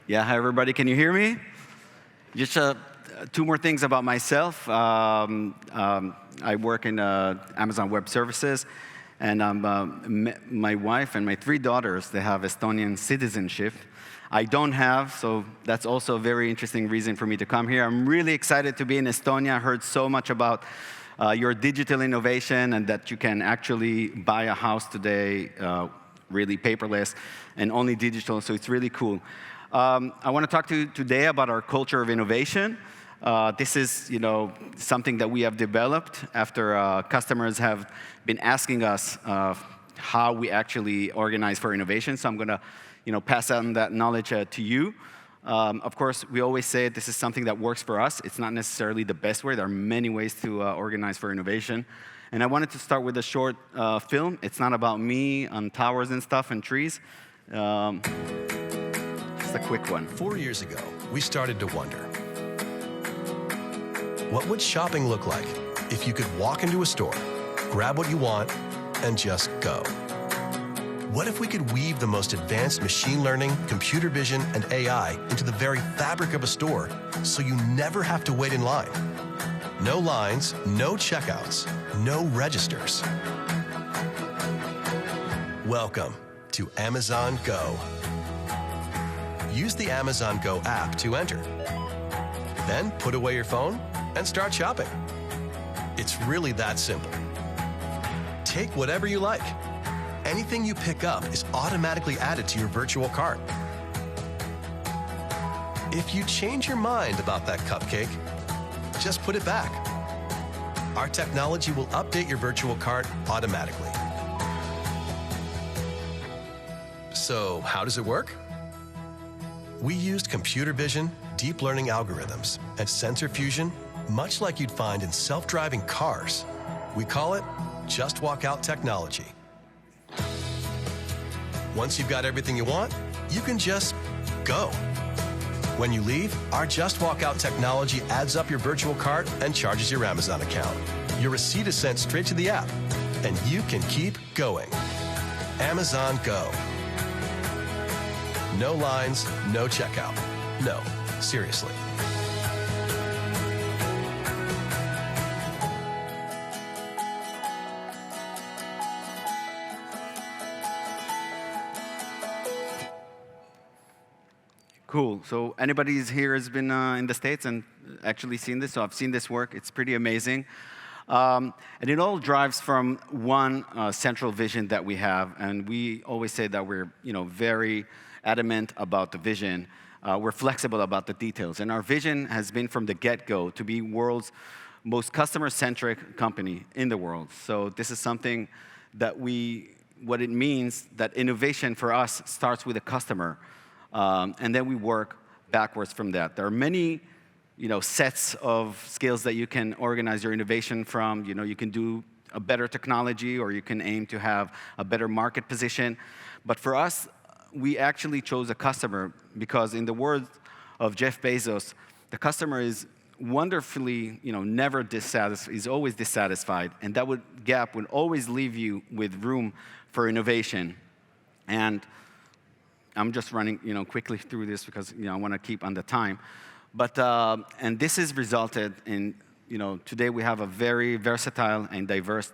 Yeah, hi everybody, can you hear me? Just two more things about myself. I work in Amazon Web Services, and my wife and my three daughters, they have Estonian citizenship. I don't have, so that's also a very interesting reason for me to come here. I'm really excited to be in Estonia. I heard so much about your digital innovation and that you can actually buy a house today really paperless and only digital, so it's really cool. I want to talk to you today about our culture of innovation. This is, something that we have developed after customers have been asking us how we actually organize for innovation. So I'm going to, pass on that knowledge to you. Of course, we always say this is something that works for us. It's not necessarily the best way. There are many ways to organize for innovation. And I wanted to start with a short film. It's not about me on towers and stuff and trees. A quick one. 4 years ago, we started to wonder, what would shopping look like if you could walk into a store, grab what you want, and just go? What if we could weave the most advanced machine learning, computer vision, and AI into the very fabric of a store so you never have to wait in line? No lines, no checkouts, no registers. Welcome to Amazon Go. Use the Amazon Go app to enter. Then put away your phone and start shopping. It's really that simple. Take whatever you like. Anything you pick up is automatically added to your virtual cart. If you change your mind about that cupcake, just put it back. Our technology will update your virtual cart automatically. So, how does it work? We used computer vision, deep learning algorithms, and sensor fusion, much like you'd find in self-driving cars. We call it Just Walk Out technology. Once you've got everything you want, you can just go. When you leave, our Just Walk Out technology adds up your virtual cart and charges your Amazon account. Your receipt is sent straight to the app, and you can keep going. Amazon Go. No lines, no checkout. No, seriously. Cool. So anybody here has been in the States and actually seen this? So I've seen this work. It's pretty amazing. And it all drives from one central vision that we have. And we always say that we're, very adamant about the vision. We're flexible about the details. And our vision has been from the get-go to be world's most customer-centric company in the world. So this is something that what it means that innovation for us starts with a customer. And then we work backwards from that. There are many, sets of skills that you can organize your innovation from. You can do a better technology, or you can aim to have a better market position. But for us, we actually chose a customer because, in the words of Jeff Bezos, the customer is wonderfully, never dissatisfied, is always dissatisfied, and that gap would always leave you with room for innovation. And I'm just running, quickly through this because, I want to keep on the time. But, and this has resulted in, today we have a very versatile and diverse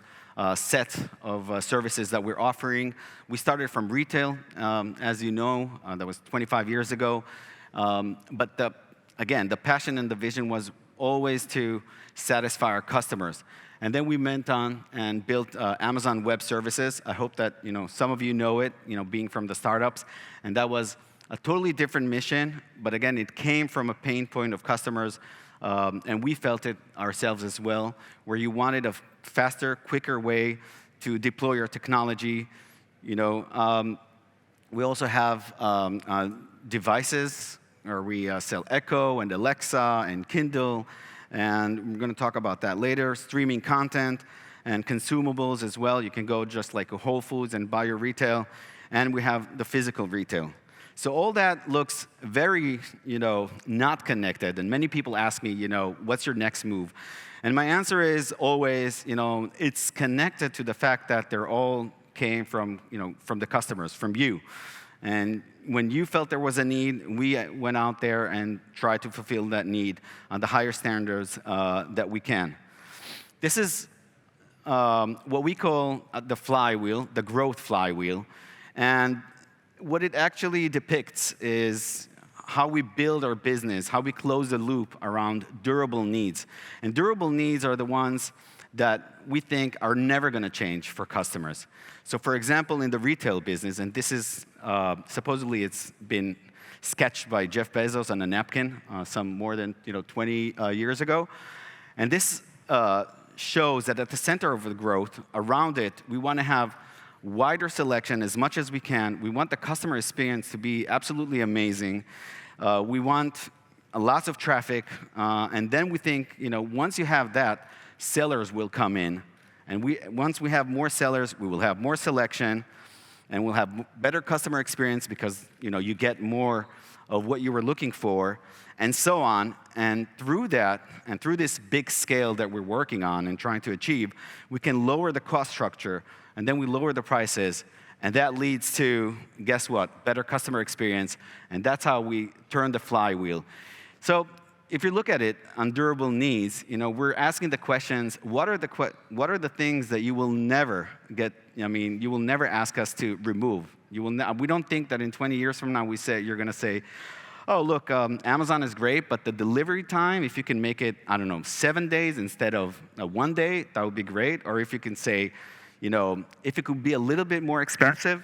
set of services that we're offering. We started from retail, as you know, that was 25 years ago. But again, the passion and the vision was always to satisfy our customers. And then we went on and built Amazon Web Services. I hope that some of you know it, being from the startups. And that was a totally different mission. But again, it came from a pain point of customers. And we felt it ourselves as well, where you wanted a faster, quicker way to deploy your technology. We also have devices, where we sell Echo and Alexa and Kindle. And we're going to talk about that later. Streaming content and consumables as well. You can go just like a Whole Foods and buy your retail. And we have the physical retail. So all that looks very, not connected. And many people ask me, what's your next move? And my answer is always, it's connected to the fact that they're all came from, from the customers, from you. And when you felt there was a need, we went out there and tried to fulfill that need on the higher standards that we can. This is what we call the flywheel, the growth flywheel. And what it actually depicts is how we build our business, how we close the loop around durable needs. And durable needs are the ones that we think are never going to change for customers. So for example, in the retail business, and this is supposedly it's been sketched by Jeff Bezos on a napkin some more than 20 years ago. And this shows that at the center of the growth, around it, we want to have wider selection as much as we can. We want the customer experience to be absolutely amazing. We want lots of traffic. And then we think, once you have that, sellers will come in. And once we have more sellers, we will have more selection. And we'll have better customer experience because you get more of what you were looking for, and so on. And through that, and through this big scale that we're working on and trying to achieve, we can lower the cost structure, and then we lower the prices, and that leads to, guess what, better customer experience, and that's how we turn the flywheel. So if you look at it on durable needs, we're asking the questions, what are the things that you will never get, you will never ask us to remove? We don't think that in 20 years from now you're going to say, oh, look, Amazon is great, but the delivery time, if you can make it, 7 days instead of 1 day, that would be great. Or if you can say, if it could be a little bit more expensive.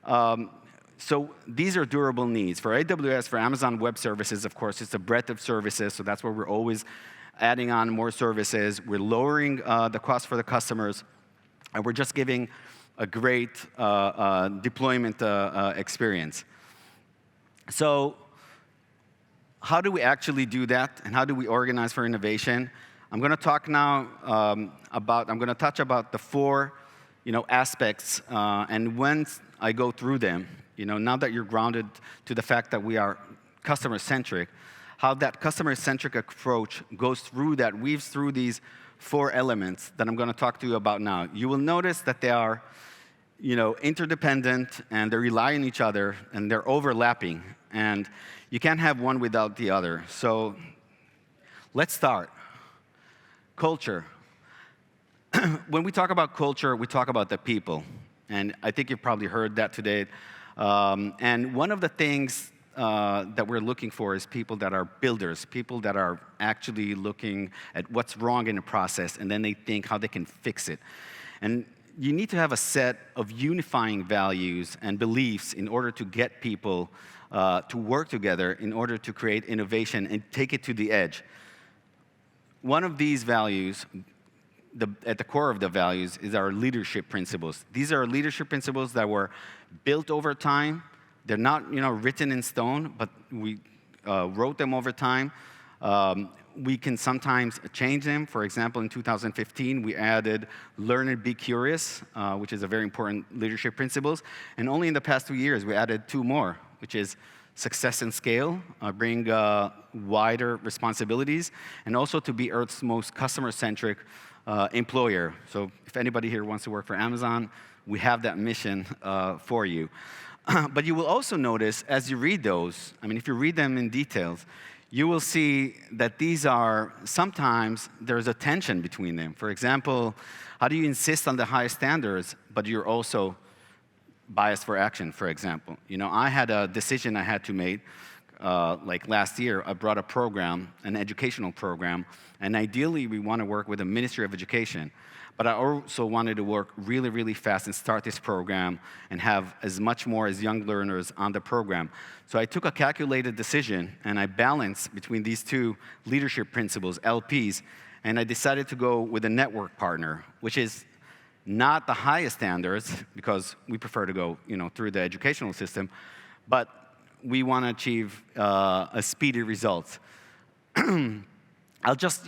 So these are durable needs. For AWS, for Amazon Web Services, of course, it's a breadth of services, so that's where we're always adding on more services. We're lowering the cost for the customers, and we're just giving a great deployment experience. So how do we actually do that, and how do we organize for innovation? I'm going to talk now I'm going to touch about the four aspects, and when I go through them, now that you're grounded to the fact that we are customer-centric, how that customer-centric approach goes through that, weaves through these four elements that I'm going to talk to you about now. You will notice that they are, interdependent, and they rely on each other, and they're overlapping, and you can't have one without the other. So let's start. Culture. When we talk about culture, we talk about the people, and I think you've probably heard that today. And one of the things that we're looking for is people that are builders, people that are actually looking at what's wrong in the process, and then they think how they can fix it. And you need to have a set of unifying values and beliefs in order to get people to work together in order to create innovation and take it to the edge. One of these values, at the core of the values, is our leadership principles. These are leadership principles that were built over time. They're not, written in stone, but we wrote them over time. We can sometimes change them. For example, in 2015, we added learn and be curious, which is a very important leadership principles. And only in the past 2 years, we added 2 more, which is success and scale, bring wider responsibilities, and also to be Earth's most customer-centric employer. So if anybody here wants to work for Amazon, we have that mission for you. But you will also notice as you read those, if you read them in details, you will see that these are, sometimes there's a tension between them. For example, how do you insist on the highest standards, but you're also biased for action, for example? I had a decision I had to make, like last year. I brought a program, an educational program, and ideally we want to work with the Ministry of Education. But I also wanted to work really, really fast and start this program and have as much more as young learners on the program. So I took a calculated decision, and I balanced between these two leadership principles, LPs, and I decided to go with a network partner, which is not the highest standards, because we prefer to go through the educational system, but we want to achieve a speedy result. I'll just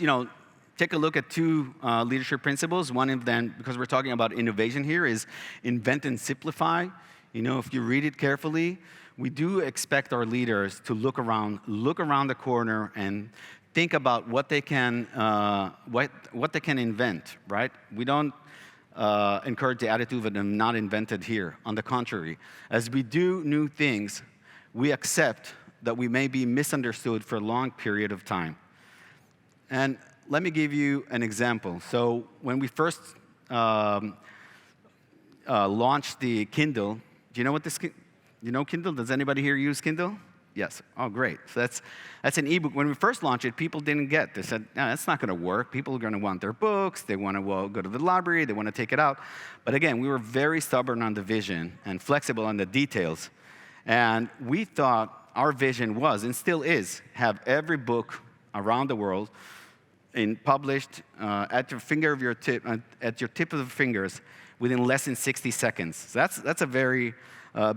take a look at 2 leadership principles. One of them, because we're talking about innovation here, is invent and simplify. If you read it carefully, we do expect our leaders to look around the corner and think about what they can invent, right? We don't encourage the attitude of them not invented here. On the contrary, as we do new things, we accept that we may be misunderstood for a long period of time. And let me give you an example. So when we first launched the Kindle, do you know what you know Kindle? Does anybody here use Kindle? Yes. Oh, great. So that's an ebook. When we first launched it, people didn't get. They said, no, that's not going to work. People are going to want their books. They want to go to the library. They want to take it out. But again, we were very stubborn on the vision and flexible on the details. And we thought our vision was, and still is, have every book around the world published at your finger of your tip, at your tip of the fingers within less than 60 seconds. So that's a very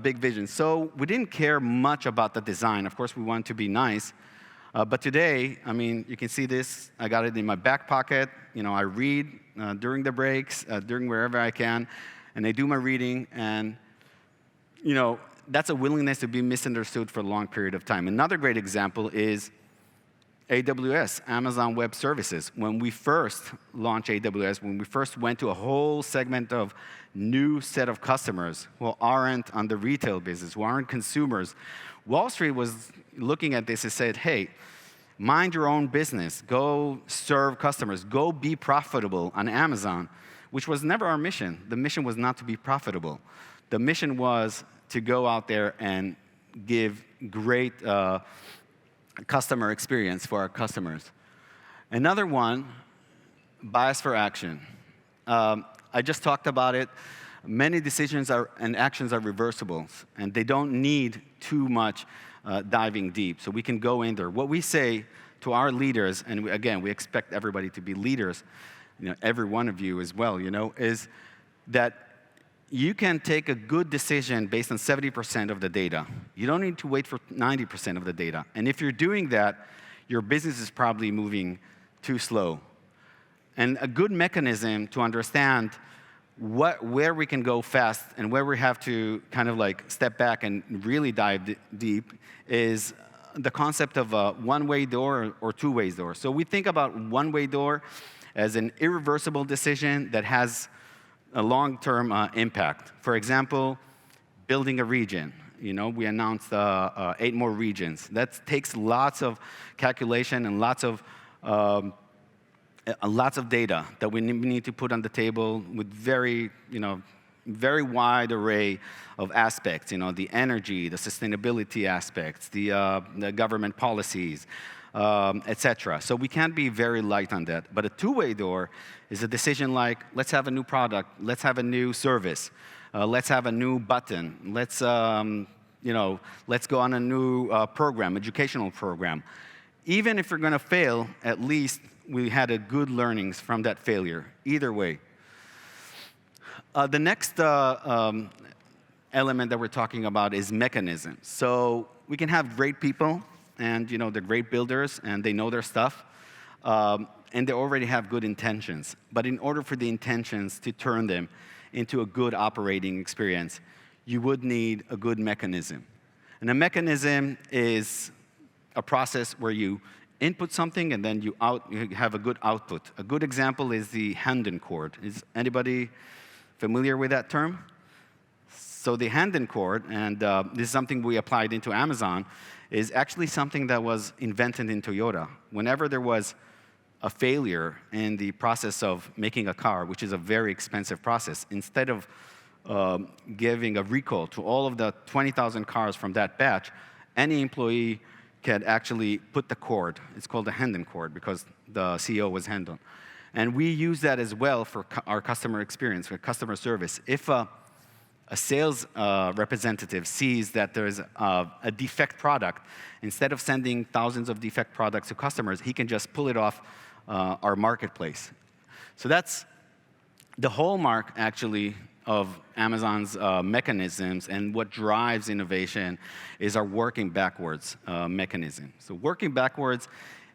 big vision. So we didn't care much about the design. Of course, we wanted to be nice. But today, I mean, you can see this. I got it in my back pocket. You know, I read during the breaks, during wherever I can, and I do my reading. And, you know, that's a willingness to be misunderstood for a long period of time. Another great example is AWS, Amazon Web Services. When we first launched AWS, when we first went to a whole segment of new set of customers who aren't on the retail business, who aren't consumers, Wall Street was looking at this and said, hey, mind your own business. Go serve customers. Go be profitable on Amazon, which was never our mission. The mission was not to be profitable. The mission was to go out there and give great customer experience for our customers. Another one, bias for action. I just talked about it. Many decisions and actions are reversible, and they don't need too much diving deep. So we can go in there. What we say to our leaders, and again, we expect everybody to be leaders, you know, every one of you as well, you know, is that you can take a good decision based on 70% of the data. You don't need to wait for 90% of the data. And if you're doing that, your business is probably moving too slow. And a good mechanism to understand where we can go fast and where we have to kind of like step back and really dive deep is the concept of a one-way door or two-way door. So we think about one-way door as an irreversible decision that has a long-term impact. For example, building a region. You know, we announced 8 more regions. That takes lots of calculation and lots of data that we need to put on the table with very wide array of aspects. You know, the energy, the sustainability aspects, the government policies, etc. So we can't be very light on that. But a two-way door is a decision like, let's have a new product, let's have a new service, let's have a new button, let's go on a new educational program. Even if we're going to fail, at least we had a good learnings from that failure. Either way. The next element that we're talking about is mechanism. So we can have great people, and you know they're great builders, and they know their stuff, and they already have good intentions. But in order for the intentions to turn them into a good operating experience, you would need a good mechanism. And a mechanism is a process where you input something and then you have a good output. A good example is the Handen cord. Is anybody familiar with that term? So the Handen cord, and this is something we applied into Amazon, is actually something that was invented in Toyota. Whenever there was a failure in the process of making a car, which is a very expensive process, instead of giving a recall to all of the 20,000 cars from that batch, any employee can actually put the cord. It's called the Handen cord because the CEO was Hendon. And we use that as well for our customer experience, for customer service. If a sales representative sees that there's a defect product, instead of sending thousands of defect products to customers, he can just pull it off our marketplace. So that's the hallmark, actually, of Amazon's mechanisms, and what drives innovation is our working backwards mechanism. So working backwards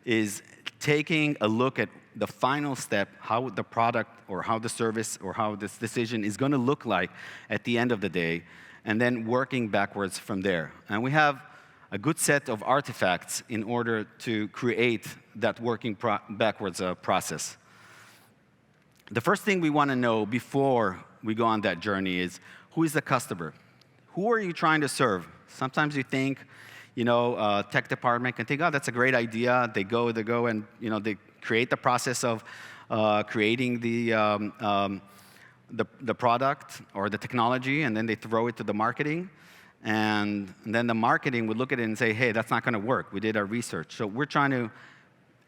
is taking a look at the final step, how the product or how the service or how this decision is going to look like at the end of the day, and then working backwards from there. And we have a good set of artifacts in order to create that working backwards process. the first thing we want to know before we go on that journey is, who is the customer? Who are you trying to serve? Sometimes you think, tech department can think, oh, that's a great idea. They go and, they create the process of creating the product or the technology, and then they throw it to the marketing. And then the marketing would look at it and say, hey, that's not going to work. We did our research. So we're trying to,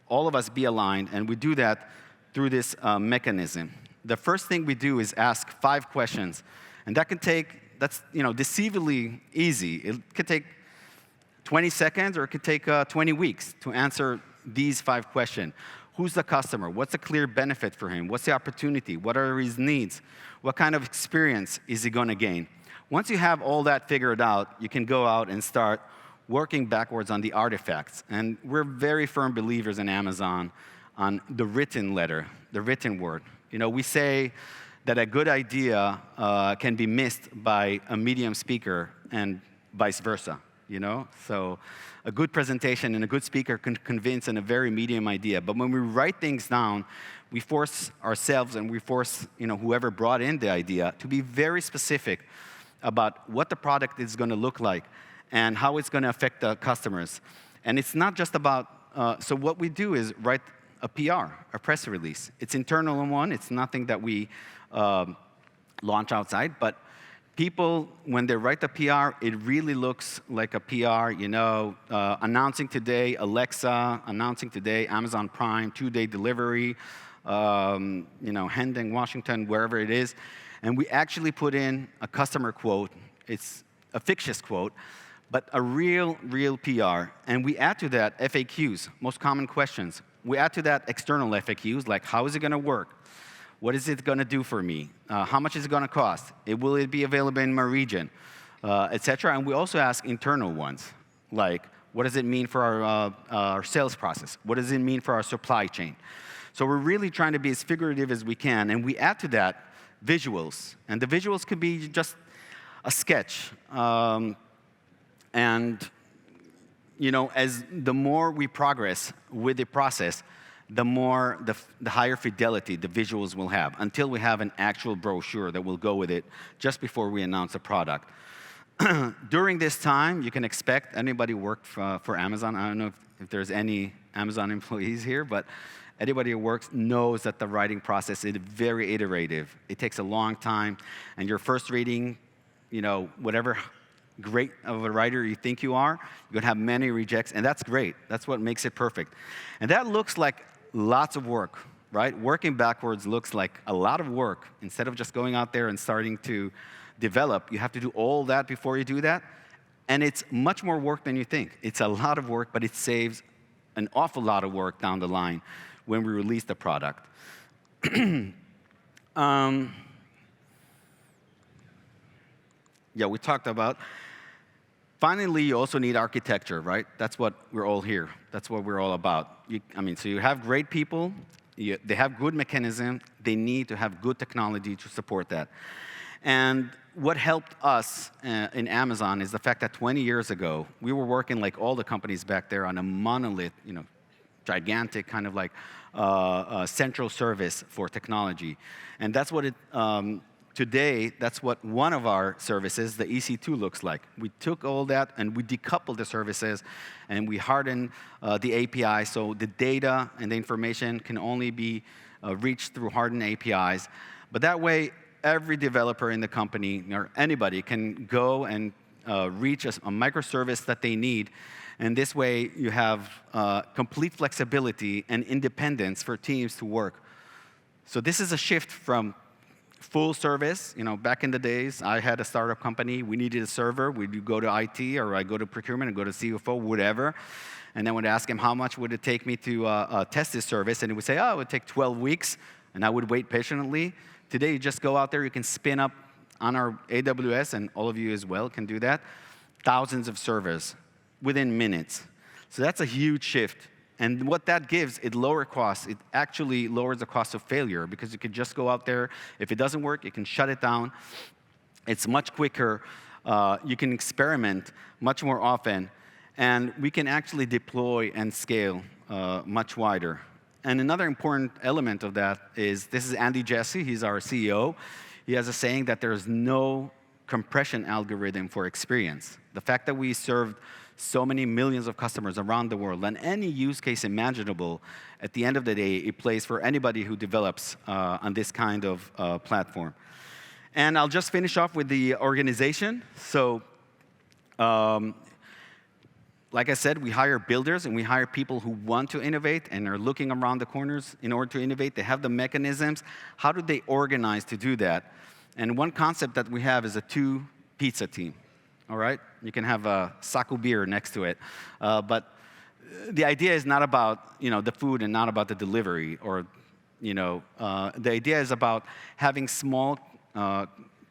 all of us, be aligned, and we do that through this mechanism. The first thing we do is ask 5 questions. And that can take, that's deceivably easy. It could take 20 seconds, or it could take 20 weeks to answer these 5 questions. Who's the customer? What's the clear benefit for him? What's the opportunity? What are his needs? What kind of experience is he going to gain? Once you have all that figured out, you can go out and start working backwards on the artifacts. And we're very firm believers in Amazon on the written letter, the written word. We say that a good idea can be missed by a medium speaker and vice versa. So a good presentation and a good speaker can convince in a very medium idea. But when we write things down, we force ourselves and we force whoever brought in the idea to be very specific about what the product is going to look like and how it's going to affect the customers. And it's not just about, so what we do is write a PR, a press release. It's internal one. It's nothing that we launch outside. But people, when they write the PR, it really looks like a PR, announcing today Alexa, announcing today Amazon Prime, 2-day delivery, Hendon, Washington, wherever it is. And we actually put in a customer quote. It's a fictitious quote, but a real PR. And we add to that FAQs, most common questions. We add to that external FAQs, like how is it going to work? What is it going to do for me? How much is it going to cost? Will it be available in my region? Et cetera. And we also ask internal ones, like what does it mean for our sales process? What does it mean for our supply chain? So we're really trying to be as figurative as we can. And we add to that visuals. And the visuals could be just a sketch. As the more we progress with the process, the more, the higher fidelity the visuals will have, until we have an actual brochure that will go with it just before we announce a product. During this time, you can expect anybody who worked for Amazon. I don't know if there's any Amazon employees here, but anybody who works knows that the writing process is very iterative. It takes a long time, and your first reading, whatever great of a writer you think you are, you're going to have many rejects, and that's great. That's what makes it perfect. And that looks like lots of work, right? Working backwards looks like a lot of work. Instead of just going out there and starting to develop, you have to do all that before you do that, and it's much more work than you think. It's a lot of work, but it saves an awful lot of work down the line when we release the product. We talked about. Finally, you also need architecture, right? That's what we're all here. That's what we're all about. So you have great people. They have good mechanism. They need to have good technology to support that. And what helped us in Amazon is the fact that 20 years ago, we were working like all the companies back there on a monolith, gigantic kind of like central service for technology. And that's what today, that's what one of our services, the EC2, looks like. We took all that and we decoupled the services and we hardened the API so the data and the information can only be reached through hardened APIs. But that way, every developer in the company or anybody can go and reach a microservice that they need. And this way, you have complete flexibility and independence for teams to work. So this is a shift from full service. Back in the days, I had a startup company. We needed a server. We'd go to IT, or I go to procurement and go to CFO, whatever. And then would ask him, how much would it take me to test this service? And he would say, it would take 12 weeks. And I would wait patiently. Today, you just go out there. You can spin up on our AWS, and all of you as well can do that, thousands of servers within minutes. So that's a huge shift. And what that gives, it lower costs. It actually lowers the cost of failure because you can just go out there. If it doesn't work, you can shut it down. It's much quicker. You can experiment much more often. And we can actually deploy and scale much wider. And another important element of that is, this is Andy Jassy, he's our CEO. He has a saying that there's no compression algorithm for experience. The fact that we served so many millions of customers around the world, and any use case imaginable, at the end of the day, it plays for anybody who develops on this kind of platform. And I'll just finish off with the organization. So, like I said, we hire builders and we hire people who want to innovate and are looking around the corners in order to innovate. They have the mechanisms. How do they organize to do that? And one concept that we have is a 2-pizza team. All right? You can have a Saku beer next to it. But the idea is not about the food and not about the delivery. Or the idea is about having small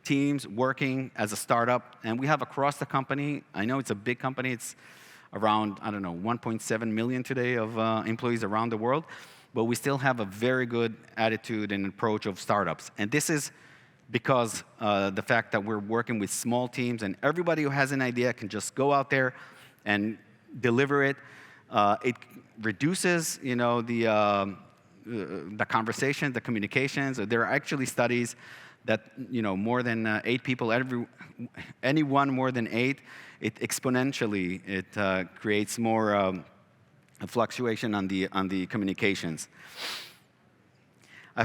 teams working as a startup. And we have across the company, I know it's a big company. It's around, 1.7 million today of employees around the world. But we still have a very good attitude and approach of startups. And this is because the fact that we're working with small teams and everybody who has an idea can just go out there and deliver it. It reduces, the conversation, the communications. There are actually studies that, more than 8 people, anyone more than 8, it exponentially creates more fluctuation on the communications.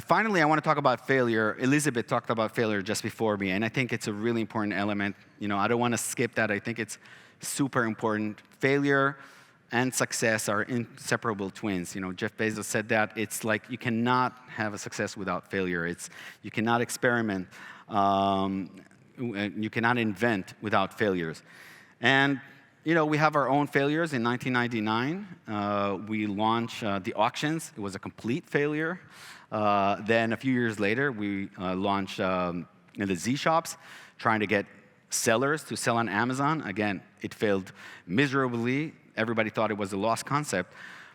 Finally, I want to talk about failure. Elizabeth talked about failure just before me, and I think it's a really important element. I don't want to skip that. I think it's super important. Failure and success are inseparable twins. Jeff Bezos said that. It's like you cannot have a success without failure. You cannot experiment. You cannot invent without failures. And we have our own failures. In 1999, we launched the auctions. It was a complete failure. Then a few years later, we launched the Z-Shops, trying to get sellers to sell on Amazon. Again, it failed miserably. Everybody thought it was a lost concept.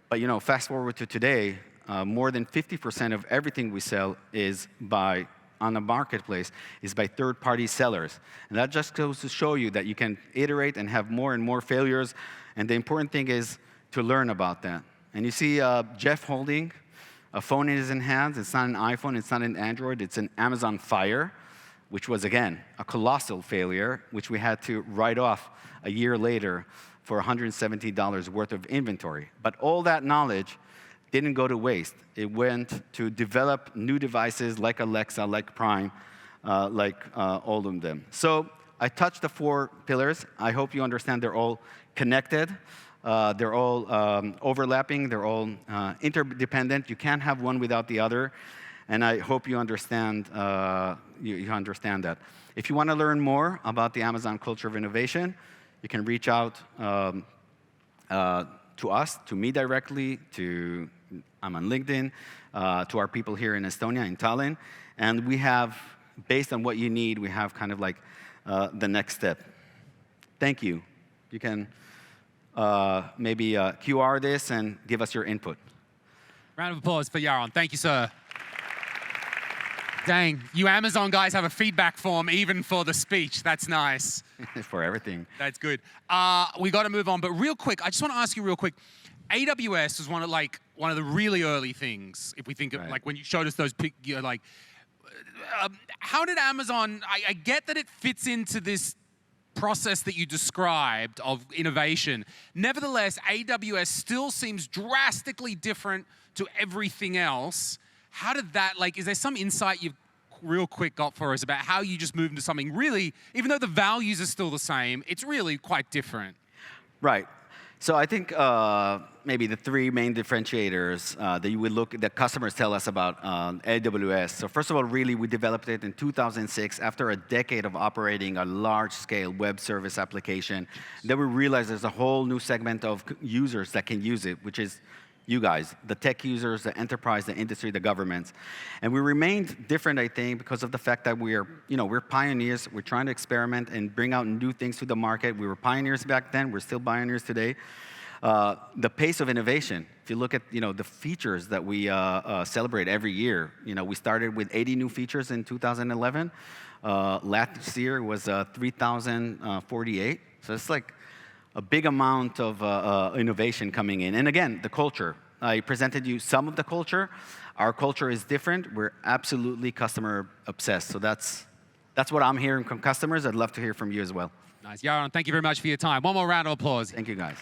But fast forward to today, more than 50% of everything we sell on the marketplace is by third-party sellers. And that just goes to show you that you can iterate and have more and more failures. And the important thing is to learn about that. And you see Jeff holding a phone in his hands. It's not an iPhone. It's not an Android. It's an Amazon Fire, which was, again, a colossal failure, which we had to write off a year later for $170 worth of inventory. But all that knowledge didn't go to waste. It went to develop new devices like Alexa, like Prime, all of them. So I touched the 4 pillars. I hope you understand they're all connected. They're all overlapping. They're all interdependent. You can't have one without the other. And I hope you understand, you understand that. If you want to learn more about the Amazon culture of innovation, you can reach out to us, to me directly, I'm on LinkedIn, to our people here in Estonia, in Tallinn. And we have, based on what you need, we have kind of like the next step. Thank you. You can maybe QR this and give us your input. Round of applause for Yaron. Thank you, sir. Dang, you Amazon guys have a feedback form even for the speech. That's nice. For everything. That's good. We got to move on, but real quick, I just want to ask you real quick. AWS was one of the really early things. If we think of when you showed us those, how did Amazon? I get that it fits into this process that you described of innovation. Nevertheless, AWS still seems drastically different to everything else. How did that, is there some insight you've real quick got for us about how you just moved into something really, even though the values are still the same, it's really quite different? Right. So I think maybe the 3 main differentiators that customers tell us about AWS. So first of all, really, we developed it in 2006 after a decade of operating a large-scale web service application. Then we realized there's a whole new segment of users that can use it, which is you guys, the tech users, the enterprise, the industry, the governments. And we remained different, I think, because of the fact that we're pioneers. We're trying to experiment and bring out new things to the market. We were pioneers back then. We're still pioneers today. The pace of innovation, if you look at the features that we celebrate every year, we started with 80 new features in 2011. Last year was 3,048. So it's like a big amount of innovation coming in. And again, the culture. I presented you some of the culture. Our culture is different. We're absolutely customer obsessed. So that's what I'm hearing from customers. I'd love to hear from you as well. Nice. Yaron, thank you very much for your time. One more round of applause. Thank you, guys.